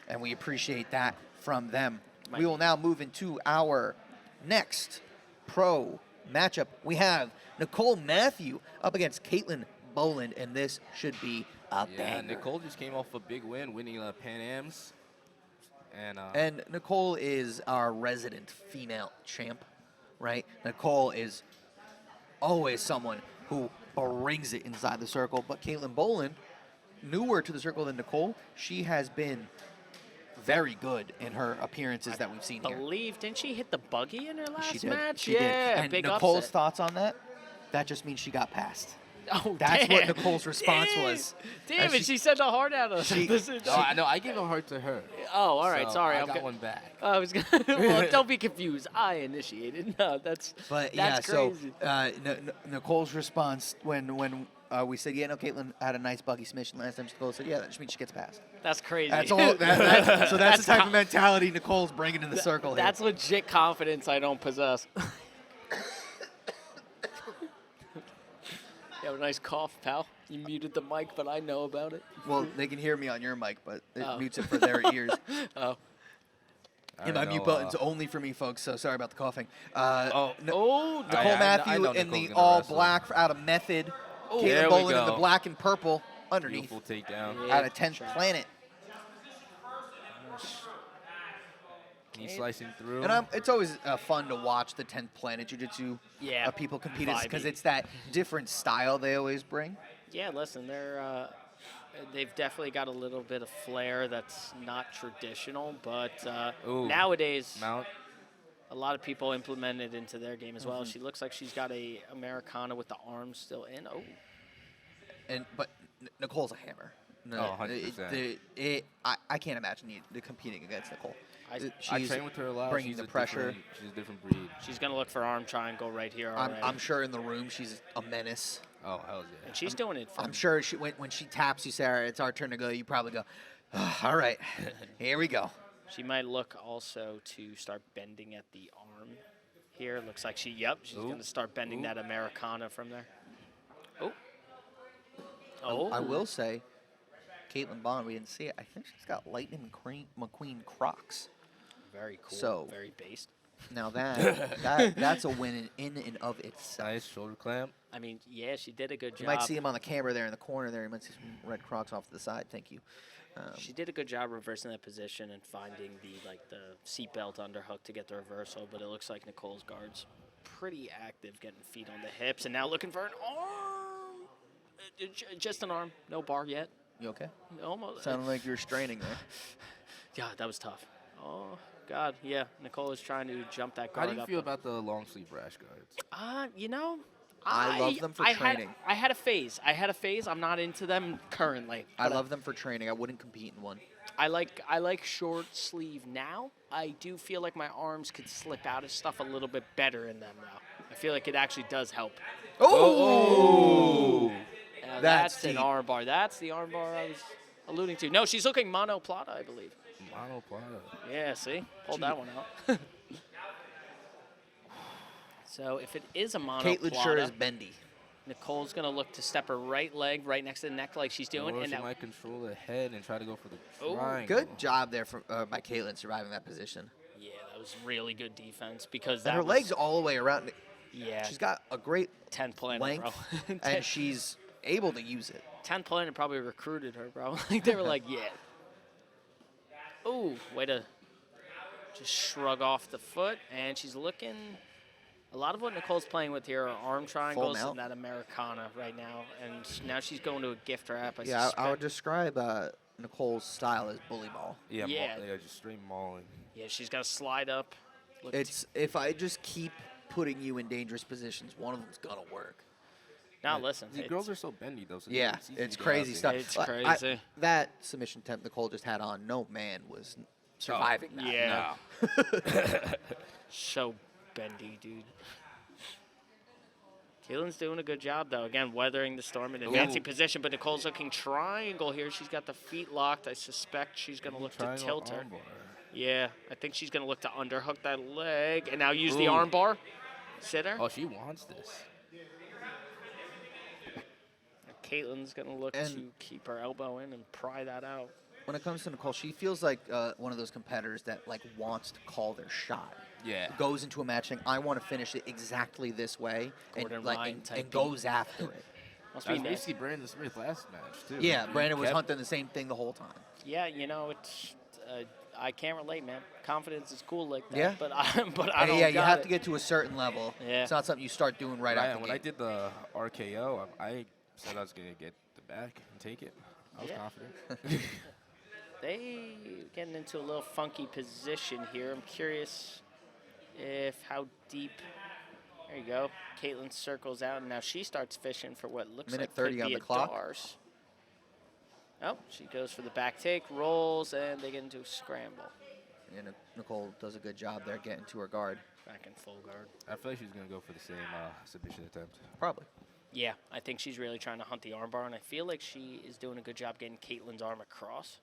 and we appreciate that from them. We will now move into our next pro matchup. We have Nicole Mathew up against Kaitlyn Boland, and this should be a banger. Nicole just came off a big win, winning Pan Ams. And Nicole is our resident female champ, right? Nicole is always someone who brings it inside the circle, but Kaitlyn Boland, newer to the circle than Nicole, she has been very good in her appearances that we've seen here. Didn't she hit the buggy in her last She match? did. And big Nicole's upset. thoughts on that? That just means she got passed. Oh, That's damn. what Nicole's response was. Damn it, she said the heart out of it. No, I gave a heart to her. Oh, all right, so sorry. I got one back. I was gonna. Well, don't be confused. I initiated. No, that's yeah, crazy. So Nicole's response when we said, no, Kaitlyn had a nice buggy submission last time. Nicole said, that just means she gets passed. That's crazy. That's all. So that's the type of mentality Nicole's bringing in the circle here. That's legit confidence I don't possess. You have a nice cough, pal. You muted the mic, but I know about it. Well, they can hear me on your mic, but it mutes it for their ears. Oh. And my mute button's only for me, folks, so sorry about the coughing. Nicole Mathew in the all-black out of Method. Kaitlyn Boland in the black and purple underneath. Beautiful takedown. Out of 10th Planet. He's slicing through. And it's always fun to watch the 10th Planet Jiu-Jitsu people compete because it's that different style they always bring. Yeah, listen, they've definitely got a little bit of flair that's not traditional, but nowadays a lot of people implement it into their game as well. She looks like she's got a Americana with the arms still in. But Nicole's a hammer. No, 100%. I can't imagine you competing against Nicole. I train with her a lot. Bringing the pressure. She's a different breed. She's going to look for arm triangle right here. I'm sure in the room she's a menace. Oh, hell yeah. And she's doing it from... I'm sure when she taps you, Sarah, it's our turn to go, you probably go, all right, here we go. She might look also to start bending at the arm here. Looks like she's going to start bending that Americana from there. I will say, Kaitlyn Boland, we didn't see it. I think she's got Lightning McQueen Crocs. Very cool. So, very based. Now that's a win in and of itself. Nice shoulder clamp. I mean, yeah, she did a good job. You might see him on the camera there in the corner there. You might see some red Crocs off to the side. Thank you. She did a good job reversing that position and finding the seatbelt underhook to get the reversal, but it looks like Nicole's guard's pretty active, getting feet on the hips, and now looking for an arm. Just an arm, no bar yet. You okay? Almost. Sounded like you were straining there. Yeah, that was tough. Oh, God, yeah. Nicole is trying to jump that guard up. How do you feel about the long sleeve rash guards? I love them for training. I had a phase. I'm not into them currently. I love them for training. I wouldn't compete in one. I like short sleeve now. I do feel like my arms could slip out of stuff a little bit better in them, though. I feel like it actually does help. Oh! Now that's an arm bar. That's the arm bar I was alluding to. No, she's looking mono plata, I believe. Mono plata. Yeah, see? Pulled that one out. So if it is a mono Kaitlyn plata, sure is bendy. Nicole's going to look to step her right leg right next to the neck like she's doing. Or and she might control the head and try to go for the triangle. Good job there by Kaitlyn surviving that position. Yeah, that was really good defense because her legs all the way around. Yeah. She's got a great 10th Planet, length, bro. and she's able to use it. 10th Planet probably recruited her, bro. They were like, yeah. Ooh, way to just shrug off the foot. And she's looking. A lot of what Nicole's playing with here are arm triangles and that Americana right now. And now she's going to a gift wrap. I would describe Nicole's style as bully ball. Yeah, just straight mauling. Yeah, she's got to slide up. If I just keep putting you in dangerous positions, one of them's going to work. Now, listen. The girls are so bendy, though. So yeah, it's crazy stuff. It's crazy. That submission temp Nicole just had on, no man was surviving that. Yeah. So bendy, dude. Kaitlyn's doing a good job, though. Again, weathering the storm in advancing position, but Nicole's looking triangle here. She's got the feet locked. I suspect she's going to look to tilt her. Yeah, I think she's going to look to underhook that leg and now use the arm bar. Sitter. Oh, she wants this. Kaitlyn's going to look to keep her elbow in and pry that out. when it comes to Nicole, she feels like one of those competitors that like wants to call their shot. Yeah. Goes into a match saying, I want to finish it exactly this way, Gordon and Ryan type and goes after it. Must That be was nice. basically Brandon Smith last match, too. Yeah, He Brandon was kept- hunting the same thing the whole time. Yeah, you know, it's I can't relate, man. Confidence is cool like that, Yeah. but I don't Yeah, you got have it. to get to a certain level. Yeah. It's not something you start doing right out the When I gate. did the RKO, I said I was going to get the back and take it. I was Yeah. confident. They getting into a little funky position here. I'm curious if how deep. There you go. Kaitlyn circles out, and now she starts fishing for what looks Minute like 30 could on be the a clock. Dars. Oh, she goes for the back take, rolls, and they get into a scramble. And Nicole does a good job there getting to her guard. Back in full guard. I feel like she's going to go for the same submission attempt. Probably. Yeah, I think she's really trying to hunt the armbar, and I feel like she is doing a good job getting Kaitlyn's arm across.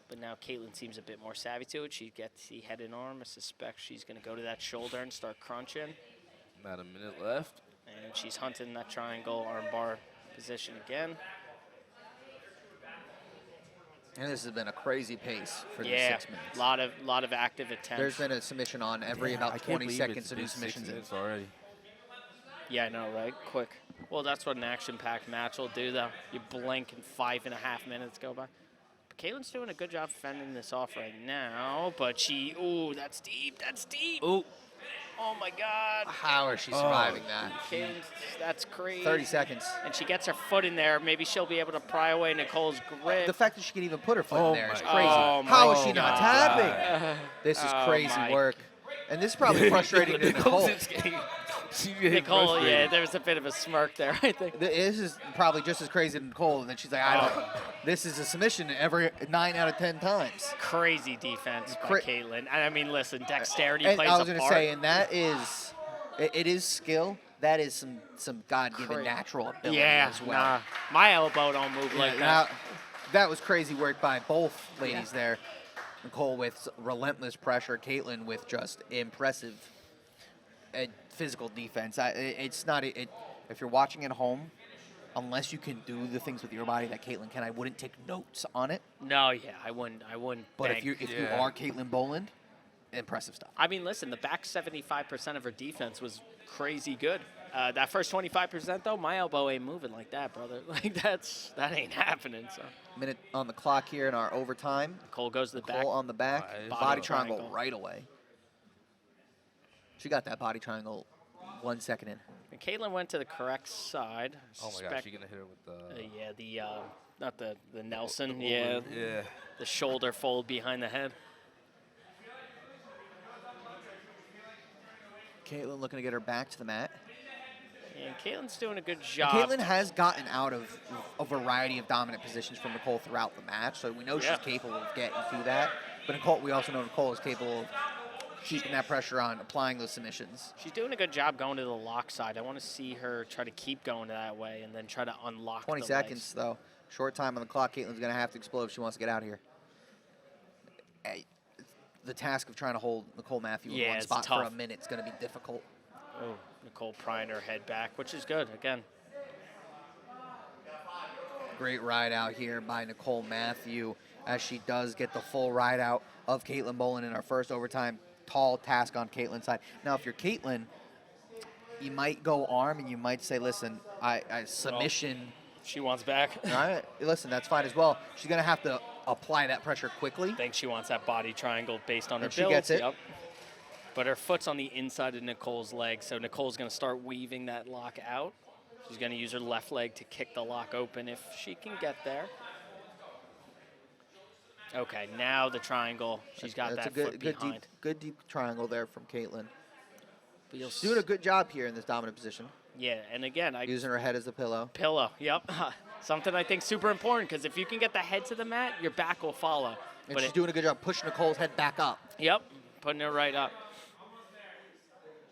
But now Kaitlyn seems a bit more savvy to it. She gets the head and arm. I suspect she's going to go to that shoulder and start crunching. Not a minute left. And she's hunting that triangle armbar position again. And this has been a crazy pace for these Yeah, 6 minutes. lot of active attempts. There's been a submission on every I about can't 20 believe seconds it's to been do 6 submissions in. minutes already. Yeah, I know, right? Quick. Well, that's what an action-packed match will do, though. You blink and 5.5 minutes go by. But Kaitlyn's doing a good job fending this off right now. But she, ooh, that's deep. That's deep. Ooh. Oh my God. How is she surviving that? Kaitlyn, that's crazy. 30 seconds. And she gets her foot in there. Maybe she'll be able to pry away Nicole's grip. The fact that she can even put her foot Oh in there is my crazy. God. How is Oh she not my tapping? This is Oh crazy my work. And this is probably frustrating to Nicole. Nicole, yeah, there was a bit of a smirk there, I think. This is probably just as crazy to Nicole. And then she's like, I don't. This is a submission every 9 out of 10 times. Crazy defense by Kaitlyn. And I mean, listen, dexterity And plays I was a going to part. say, and that is, it is skill. That is some God-given natural ability Yeah, as well. nah. My elbow don't move like that. That was crazy work by both ladies there. Nicole with relentless pressure, Kaitlyn with just impressive physical defense. It's not if you're watching at home, unless you can do the things with your body that Kaitlyn can, I wouldn't take notes on it. No, yeah, I wouldn't. But bank. if you are Kaitlyn Boland, impressive stuff. I mean, listen, the back 75% of her defense was crazy good. That first 25% though, my elbow ain't moving like that, brother. Like that ain't happening. So Minute on the clock here in our overtime. Nicole goes to the back. Nicole on the back, Nice. body triangle triangle. right away. She got that body triangle 1 second in. And Kaitlyn went to the correct side. Oh my gosh, she's going to hit her with the... Yeah, the not the Nelson. the Yeah, Boland. Yeah. the shoulder fold behind the head. Kaitlyn looking to get her back to the mat. And Kaitlyn's doing a good And job. Kaitlyn has gotten out of a variety of dominant positions from Nicole throughout the match, so we know Yeah. she's capable of getting through that. But Nicole, we also know Nicole is capable of keeping that pressure on, applying those submissions. She's doing a good job going to the lock side. I want to see her try to keep going that way and then try to unlock 20 the seconds, though. Short time on the clock. Kaitlyn's going to have to explode if she wants to get out of here. The task of trying to hold Nicole Mathew in one it's spot for a tough. minute is going to be difficult. Oh, Nicole prying her head back, which is good. Again, Great ride out here by Nicole Mathew as she does get the full ride out of Kaitlyn Boland in our first overtime. Tall task on Kaitlyn's side. Now, if you're Kaitlyn, you might go arm and you might say, listen, I submission. she wants back. All right, listen, that's fine as well. She's going to have to apply that pressure quickly. I think she wants that body triangle based on her And she build. gets it. Yep. But her foot's on the inside of Nicole's leg, so Nicole's going to start weaving that lock out. She's going to use her left leg to kick the lock open if she can get there. Okay, now the triangle. She's got That's that a good, foot good behind. good deep triangle there from Kaitlyn. But you'll She's doing a good job here in this dominant position, yeah, and again, using her head as a pillow. pillow. Yep, something I think super important because if you can get the head to the mat, your back will follow. And But she's doing a good job pushing Nicole's head back up. Yep, putting it right up.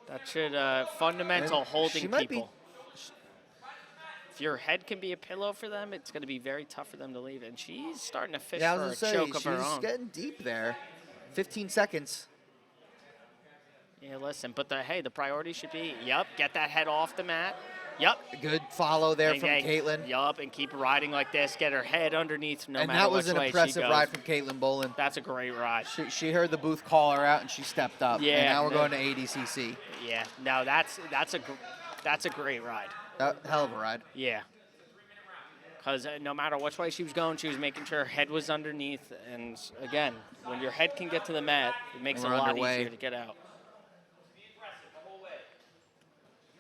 That should fundamental And holding she might be- people. If your head can be a pillow for them, it's going to be very tough for them to leave. And she's starting to fish Yeah, I for a was going choke to of say, her she's own. getting deep there. 15 seconds. Yeah, listen, but hey, the priority should be, get that head off the mat. Yep. Good follow there from Kaitlyn. Yup, and keep riding like this. Get her head underneath no and matter that was which an way impressive she goes. ride from Kaitlyn Boland. That's a great ride. She heard the booth call her out, and she stepped up. Yeah. And now we're going to ADCC. Yeah. No, that's a great ride. Hell of a ride. Yeah. Because no matter which way she was going, she was making sure her head was underneath. And again, when your head can get to the mat, it makes it a lot easier to get out.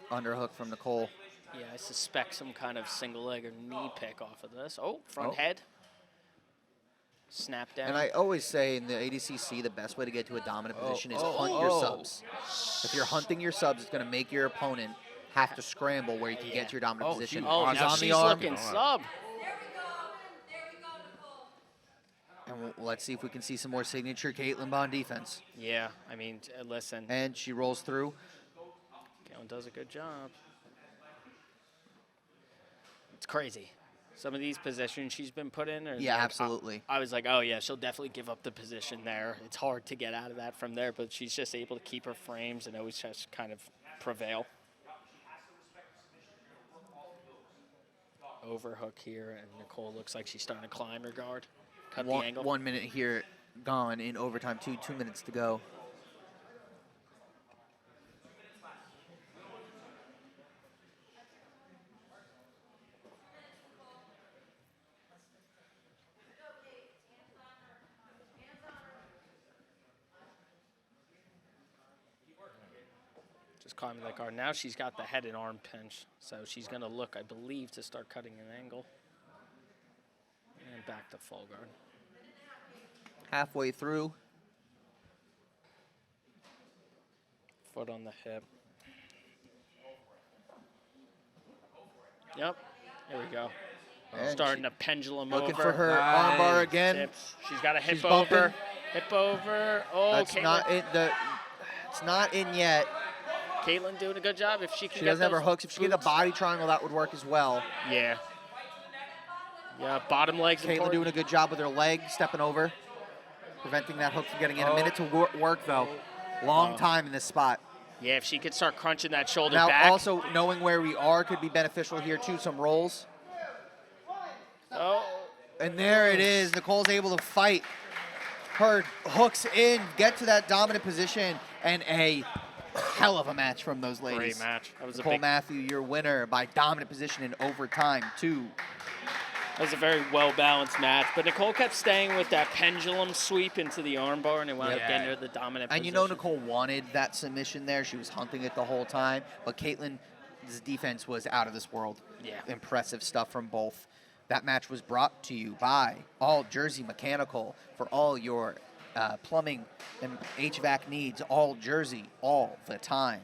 Underhook from Nicole. Yeah, I suspect some kind of single leg or knee pick off of this. Oh, front head. Snap down. And I always say in the ADCC, the best way to get to a dominant position is hunt your subs. If you're hunting your subs, it's going to make your opponent have to scramble where you can get to your dominant position. Oh, she's now on she's the arm. looking sub. And let's see if we can see some more signature Kaitlyn Boland defense. Yeah, I mean, listen. And she rolls through. Kaitlyn does a good job. It's crazy. Some of these positions she's been put in. Yeah, absolutely. I was like, oh, yeah, she'll definitely give up the position there. It's hard to get out of that from there, but she's just able to keep her frames and always just kind of prevail. Overhook here, and Nicole looks like she's starting to climb her guard. Cut the angle. 1 minute here gone in overtime, 2 minutes to go. Just climbing that guard. Now she's got the head and arm pinch, so she's going to look, I believe, to start cutting an angle. And back to full guard. Halfway through. Foot on the hip. Yep, there we go. And Starting to pendulum looking over. for her armbar again. Tips. She's got a hip She's over. bumping. Hip over. Oh, That's Kaitlyn. not it. It's not in yet. Kaitlyn doing a good job. If she can She get doesn't have her those hooks. If she get a boots. body triangle, that would work as well. Yeah. Yeah, bottom legs Kaitlyn important. doing a good job with her leg, stepping over, preventing that hook from getting in. A minute to work, though. Long time in this spot. Yeah, if she could start crunching that shoulder Now, back. also, knowing where we are could be beneficial here, too. Some rolls. Oh. And there it is. Nicole's able to fight her hooks in, get to that dominant position, and a hell of a match from those ladies. Great match. That was Nicole a big, Mathew, your winner by dominant position in overtime, 2. that was a very well-balanced match. But Nicole kept staying with that pendulum sweep into the armbar, and it wound up getting her the dominant And position. you know Nicole wanted that submission there. She was hunting it the whole time. But Kaitlyn's defense was out of this world. Yeah. Impressive stuff from both. That match was brought to you by All Jersey Mechanical for all your plumbing and HVAC needs. All Jersey, all the time.